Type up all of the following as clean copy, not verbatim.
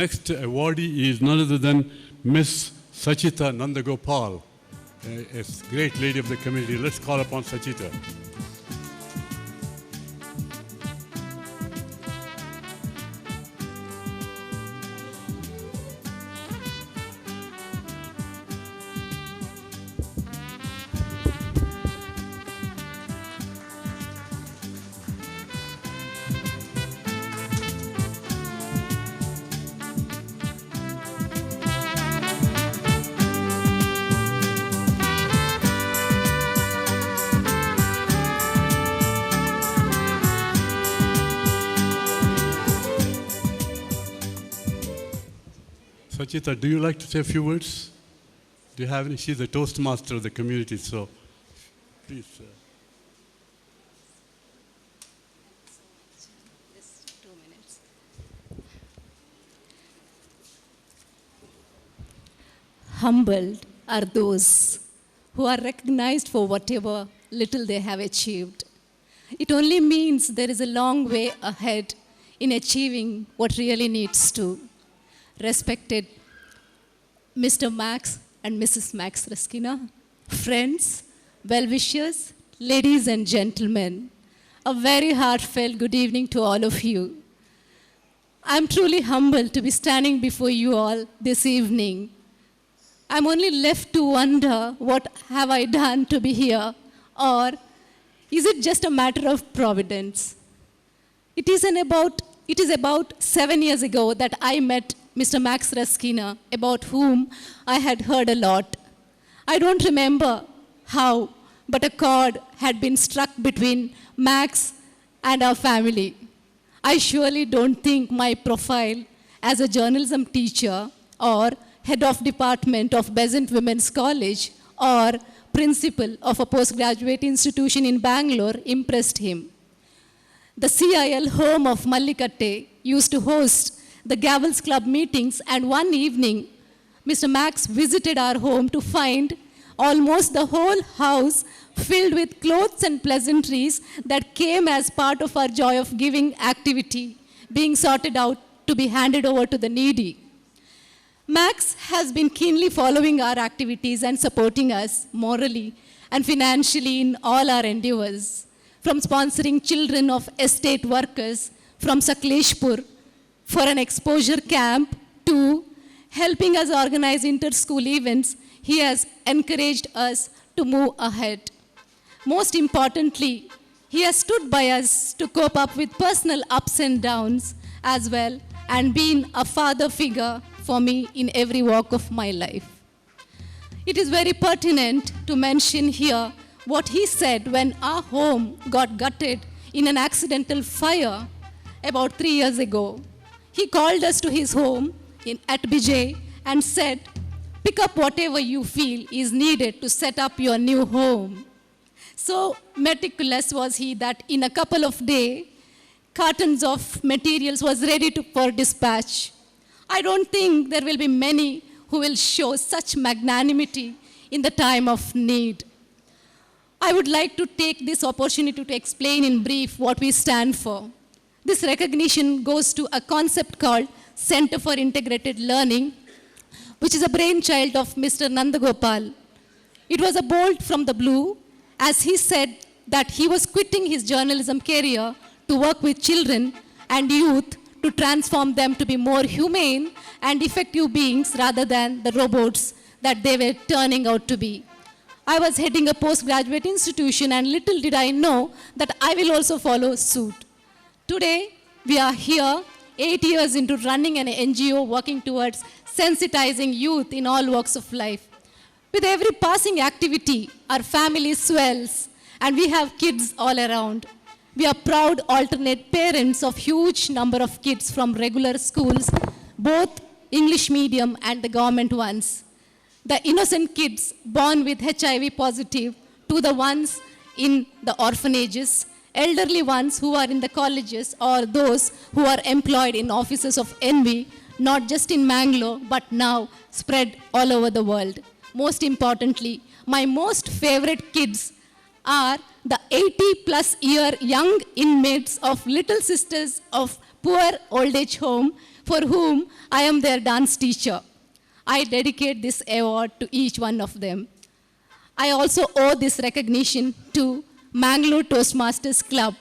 next awardee is none other than Miss Sachita Nandagopal, a great lady of the community. Let's call upon Sachita. Sachita, do you like to say a few words? Do you have any? She's the Toastmaster of the community, so please. Just 2 minutes. Humbled are those who are recognized for whatever little they have achieved. It only means there is a long way ahead in achieving what really needs to. Respected Mr. Max and Mrs. Max Raskina, friends, well-wishers, ladies and gentlemen, a very heartfelt good evening to all of you. I'm truly humbled to be standing before you all this evening. I'm only left to wonder, what have I done to be here? Or is it just a matter of providence? It is about 7 years ago that I met Mr. Max Raskina, about whom I had heard a lot. I don't remember how, but a chord had been struck between Max and our family. I surely don't think my profile as a journalism teacher or head of department of Besant Women's College or principal of a postgraduate institution in Bangalore impressed him. The CIL home of Mallikatte used to host the Gavels Club meetings, and one evening, Mr. Max visited our home to find almost the whole house filled with clothes and pleasantries that came as part of our Joy of Giving activity, being sorted out to be handed over to the needy. Max has been keenly following our activities and supporting us morally and financially in all our endeavors, from sponsoring children of estate workers from Sakleshpur for an exposure camp to helping us organize inter-school events. He has encouraged us to move ahead. Most importantly, he has stood by us to cope up with personal ups and downs as well, and been a father figure for me in every walk of my life. It is very pertinent to mention here what he said when our home got gutted in an accidental fire about 3 years ago. He called us to his home at Bijay and said, pick up whatever you feel is needed to set up your new home. So meticulous was he that in a couple of days, cartons of materials was ready for dispatch. I don't think there will be many who will show such magnanimity in the time of need. I would like to take this opportunity to explain in brief what we stand for. This recognition goes to a concept called Center for Integrated Learning, which is a brainchild of Mr. Nandagopal. It was a bolt from the blue, as he said that he was quitting his journalism career to work with children and youth to transform them to be more humane and effective beings rather than the robots that they were turning out to be. I was heading a postgraduate institution, and little did I know that I will also follow suit. Today, we are here 8 years into running an NGO working towards sensitizing youth in all walks of life. With every passing activity, our family swells, and we have kids all around. We are proud alternate parents of huge number of kids from regular schools, both English medium and the government ones. The innocent kids born with HIV positive to the ones in the orphanages, elderly ones who are in the colleges, or those who are employed in offices of envy, not just in Mangalore, but now spread all over the world. Most importantly, my most favorite kids are the 80+ year young inmates of Little Sisters of Poor Old Age Home, for whom I am their dance teacher. I dedicate this award to each one of them. I also owe this recognition to Mangalore Toastmasters Club,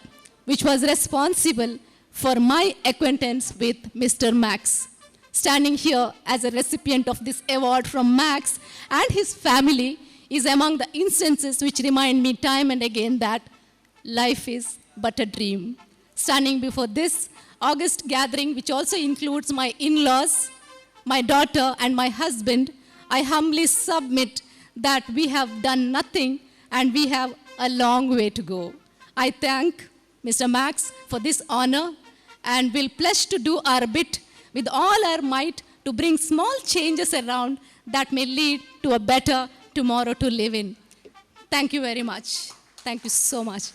which was responsible for my acquaintance with Mr. Max. Standing here as a recipient of this award from Max and his family is among the instances which remind me time and again that life is but a dream. Standing before this august gathering, which also includes my in-laws, my daughter, and my husband, I humbly submit that we have done nothing and we have a long way to go. I thank Mr. Max for this honor and will pledge to do our bit with all our might to bring small changes around that may lead to a better tomorrow to live in. Thank you very much. Thank you so much.